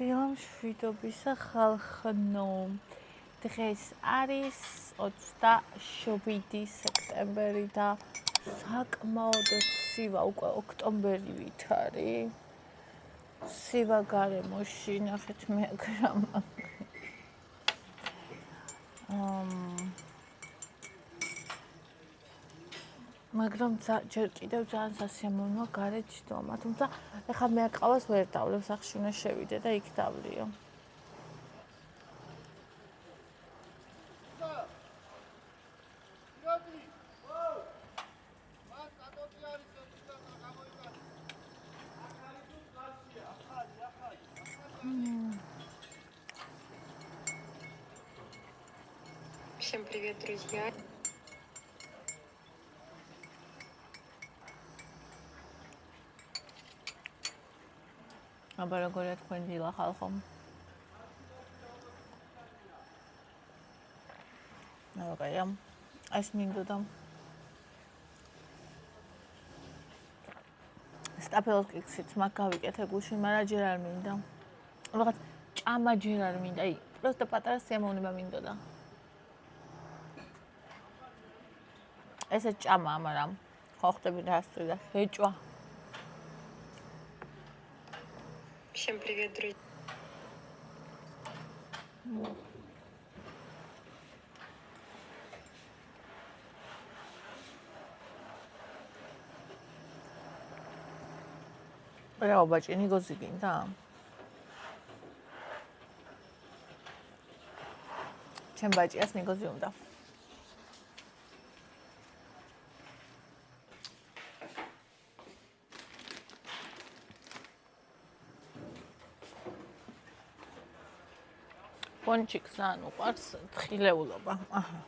დილამშვიდობისა ხალხო. დღეს არის 27 სექტემბერი და საკმაოდ ცივა უკვე ოქტომბერი ვით არის. ცივა გარემოში ნახეთ მე აგრამა. მაგრამ ჯერ კიდევ ძალიან სასიამოვნოა გარეთ ჯდომა, თუმცა ეხლა მე აკავას ვერ დავლევ, სახში უნდა შევიდე და იქ დავლიო. Всем привет, друзья! აბა როგორია თქვენ დილა ხალხო? აბა ეს მინდოდა სტაფელოს კიქსიც მაგ გავიკეთე გუშინ, მაგრამ ჯერ არ მინდა. რაღაც ჭამა ჯერ არ მინდა, პროსტო პატარა სიამოვნება მინდოდა. ესე ჭამაა, მაგრამ ხო ხტები რა სწრიდა, შეჭვა. Всем привет, друзья! რა ბაჭი ნიგოზი გინდა? ჩემ ბაჭიას ნიგოზი უნდა. პონჩიკს ან უყარს თხილეულობა. აჰა.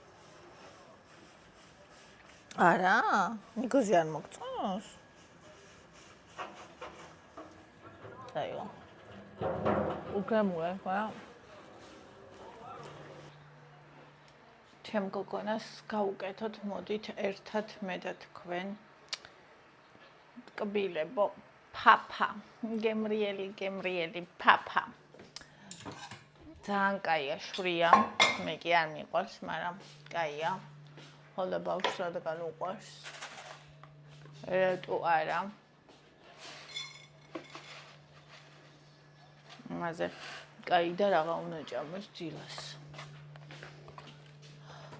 არა? ნიგოზი არ მოგწონს? დაიო. უკრემუე, რა? ჩემ გოგონას გავუკეთოთ, მოდით ერთად მე და თქვენ. ტკბილებო, ფაფა. გემრიელი ფაფა. ძალიან კაია შვრია, მე კი არ მიყვარს, მაგრამ კაია. ხოლო ბავშვს რადგან უყვარს. რატო არა? მაზე კაი და რაღა უნდა ჭამოს დილას.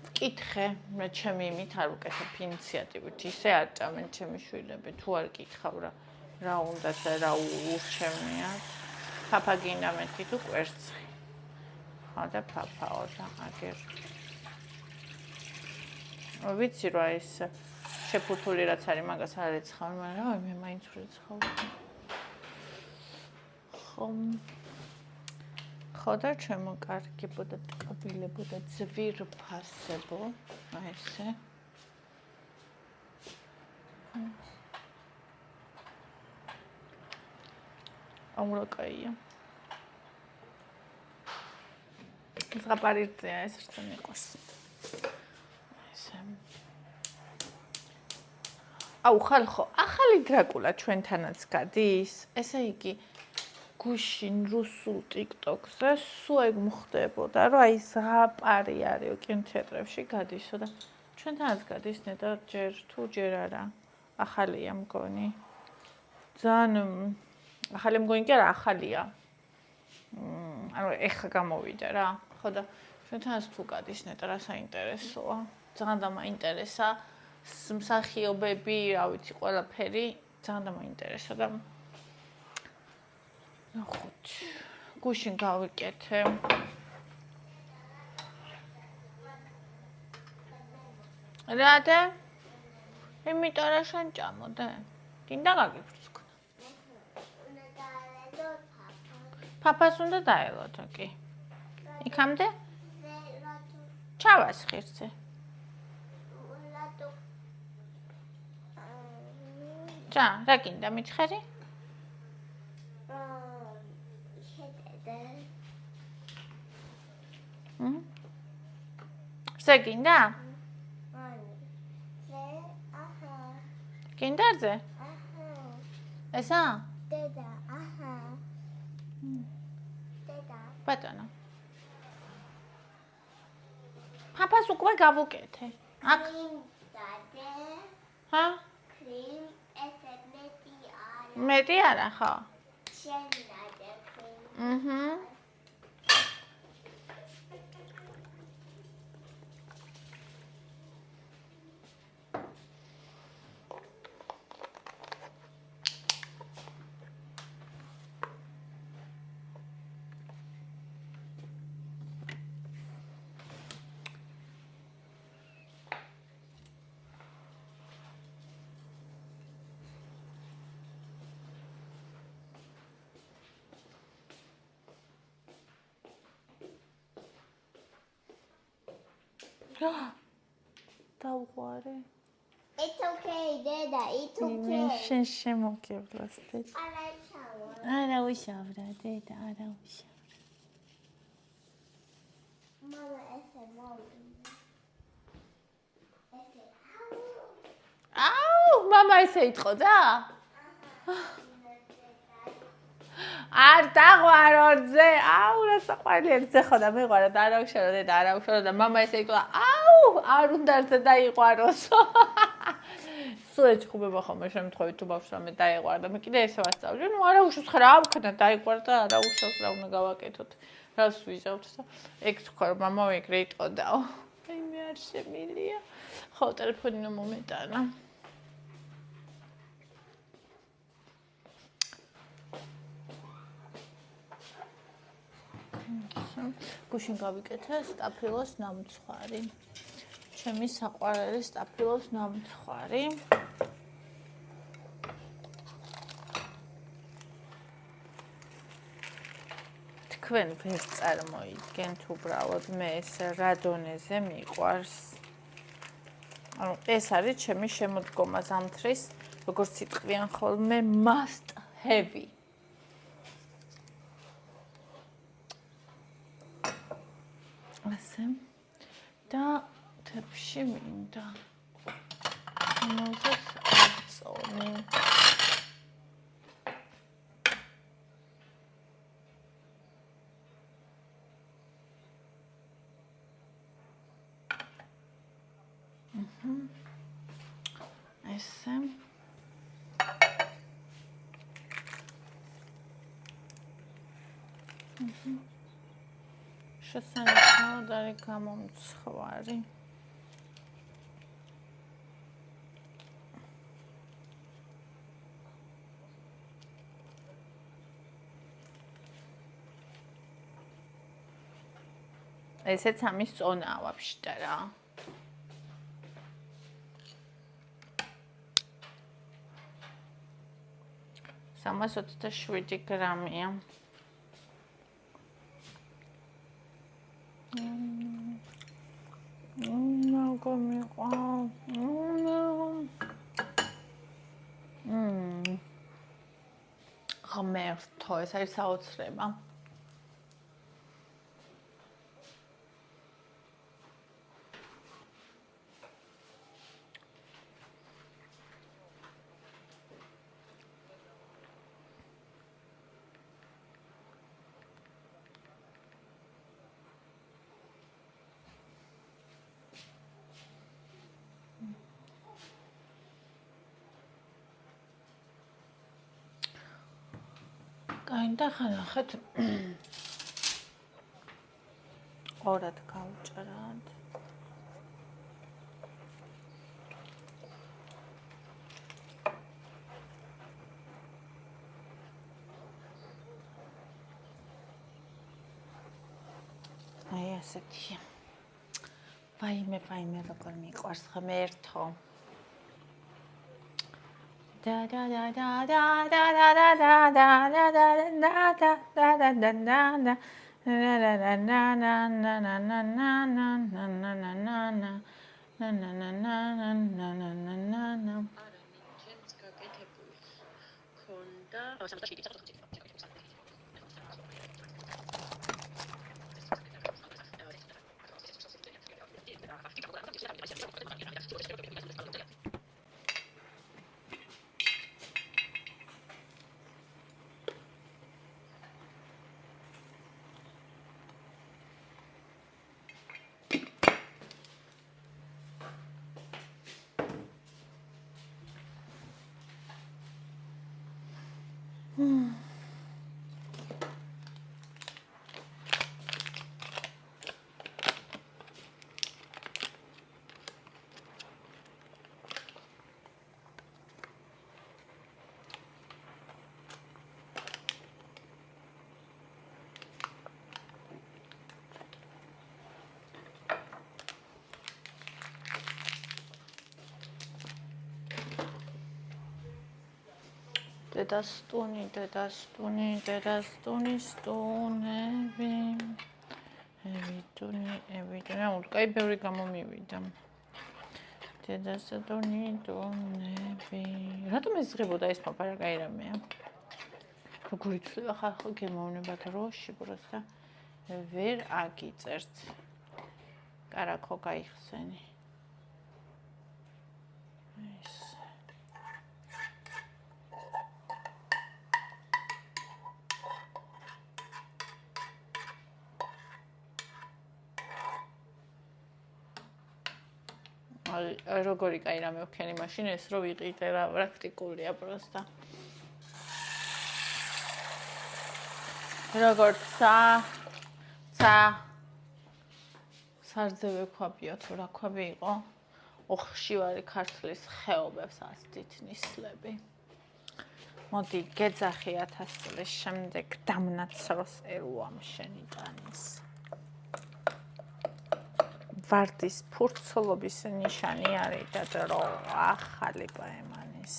ვკითხე, მე ჩემი იმით არ ვუკეთებ ინიციატივით, ისე არ ჭამენ ჩემი შვილები, თუ არ კითხავ რა უნდათ და რა ურჩევნიათ. ფაფა გინდა მეთქი თუ კვერცხი. ხო და ფაფაო და აგერ. ვიცი რა ის შეფუთული რაც არის, მაგას არ ეცხავ, მაგრამ მე მაინც ვეცხავ. ხო და ჩემო კარგებოდა ტკბილებოდა ძვირფასებო, აი ესე. აურა კაია. ზღაპარიწია ეს რცე მიყვარს. ესე. აუ ხალხო, ახალი დრაკულა ჩვენთანაც გადის. ესე იგი გუშინ რუსულ TikTok-ზე სულ ეგ მოხდებოდა, რომ აი ზღაპარი არისო კინოთეატრებში გადისო და ჩვენთანაც გადის ნეტა ჯერ არა. ახალია მგონი. ძალიან ახალი მგონი კი არა, ახალია. ანუ ეხა გამოვიდა რა. ხო და ჩვენთანაც თუ გადის ნეტა რა საინტერესოა. ძალიან დამაინტერესა. მსახიობები, რა ვიცი, ყველაფერი ძალიან დამაინტერესა და ნახოთ. გუშინ გავიკეთე. რატო? იმიტომ რა შენ ჭამოდე? გინდა გაგიფრთხნა. ფაფას უნდა დაელოდო კი. იქამდე? ჩავას ხირცე. ჩა, რა გინდა მიჩხერი? ზე გინდა? გინდარძე? ესა? დედა, აჰა. ბატონო. ფაფას უკვე გავუკეთე. აქ. ჰა? Cream ესე მეტი არა. მეტი არა ხო? შენ დადე cream. აჰა. დავყარე. It's okay, Dada. It's მე okay. შენ შემოგევლას დედა. არა ჩავა. არა უშავრა დედა, არა უშავრა. მამა ესე მოვიდა. ესე. აუ, мама ესე იტყო და? არ დაღვარ ორზე. აუ, რა საყვარელი ერთზე ხო და მეყვარა და არა უშავრა დედა, არა უშავრა და мама ესე იტყვა. აუ, არ უნდა ერთზე დაიყვაროს. სულ ეჭხუბება ხოლმე შემთხვევით თუ ბავშვს რამე დაიყვარ და მე კიდე ესე ვასწავლე. ნუ არა უშავს ხარ, რა ვქნა დაიყვარ და არა უშავს რა უნდა გავაკეთოთ. რას ვიჟავთ და ეგ თქვა რომ мама ეგრე იტყოდაო. აი მე არ შემილია. ხო, ტელეფონი ნუ მომეტანა. გუშინ გავიკეთე სტაფილოს ნამცხვარი. ჩემი საყვარელი სტაფილოს ნამცხვარი. თქვენ ვერ წარმოიდგენთ უბრალოდ მე ეს რა დონეზე მიყვარს. ანუ ეს არის ჩემი შემოდგომა ზამთრის, როგორც იტყვიან ხოლმე must have. ასე და თებში მინდა მოზეს აწონი. ესე შესანიშნავად არის გამომცხვარი. ესეც ამის წონაა ვაფშე რა. 327 გრამია. ღმერთო, ეს არის საოცრება. და ხანახეთ ორად გავჭრად. აი ასეთი. ვაიმე, როგორ მიყვარს ღმერთო. Da da da da da da da da da da da da da da da da da დედასტუნი, სტუნები. ევიდუნი, კაი ბევრი გამომივიდა. დედასტუნი, ტუნები. რატომ ეზღებოდა ეს მოპარაკა ირამეა? როგორ იცვლება ხალხო გემოვნებათ როში პროსტა ვერ აგიწერთ. კარაქო გაიხსენი. ეს როგორი კაი რამე ვქენი მაშინ ეს რო ვიყიდე რა პრაქტიკულია პროსტა როგორც სარძევე ქვაბია თუ რა ქვაბი იყო ოხშივარი ქართლის ხეობებს ასდით ნისლები მოდი გეძახი 1000 წლის შემდეგ დამნაცროს ერუამ შენი ტანის ვარდის ფურცლობის ნიშანი არის და დრო ახალი პაემანის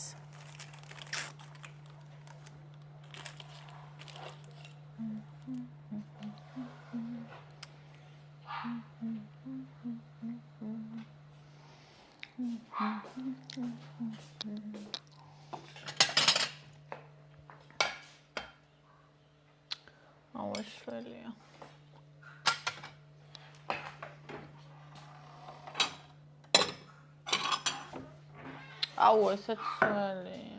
აუშველია აუ ესეც სველია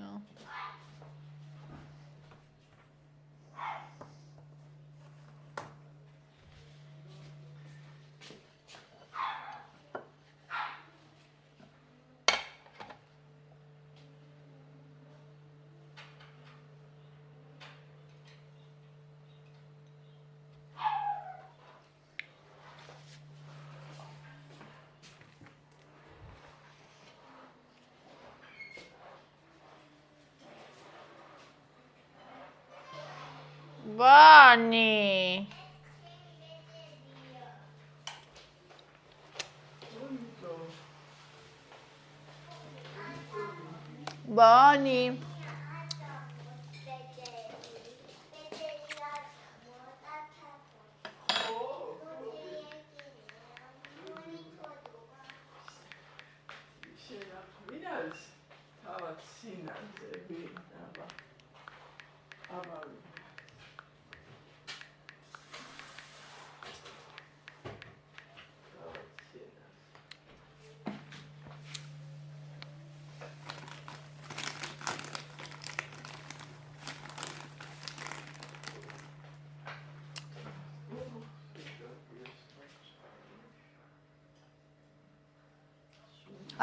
Bani. Bani.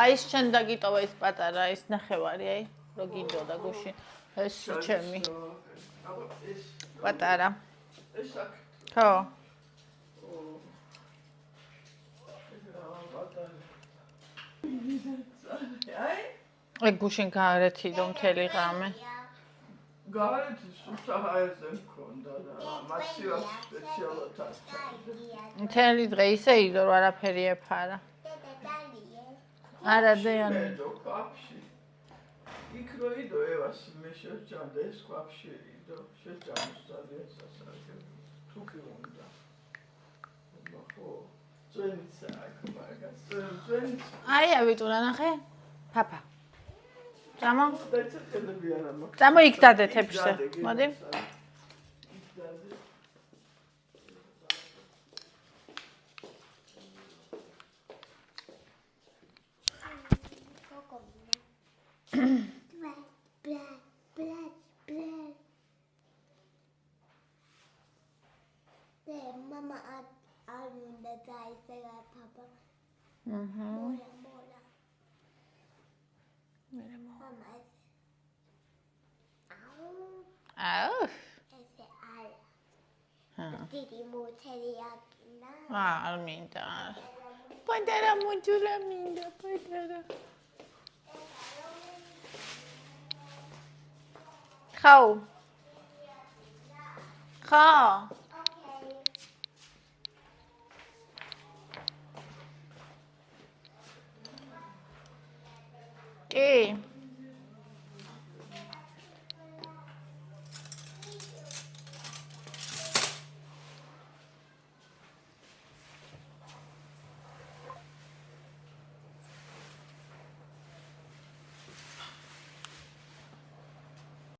აი ეს შენ დაგიტოვა ეს პატარა ეს ნახევარი აი რო გინდოდა გუში ეს ჩემი პატარა ეს აქ ხო აი გუშინ გარეთი და მთელი ღამე გარეთი სუსტაჰაერზე მქონდა და მაცივას სპეციალურად აღჭარბდა მთელი დღე ისე იდო რომ არაფერი ეფარა არა დეანი კვაფში იქ რო იდო ევას მე შეჭამდა ეს კვაფში იდო შეჭამდა სასარგებლო თუკი უნდა ხო ძვენიცა აქ მაგას ძვენიც აი ავიტუნა ნახე პაპა წამო დაიწყებები არა მაგ წამო იქ დადეთებში მოდი Mama, I'm the guy that Papa. Mola. აუ. ესე არა. ჰა. დიდი მუცელი აკინა. არ მინდა. პატარა მუჯურა მინდა, პატარა. ხაუ. ხა. კი.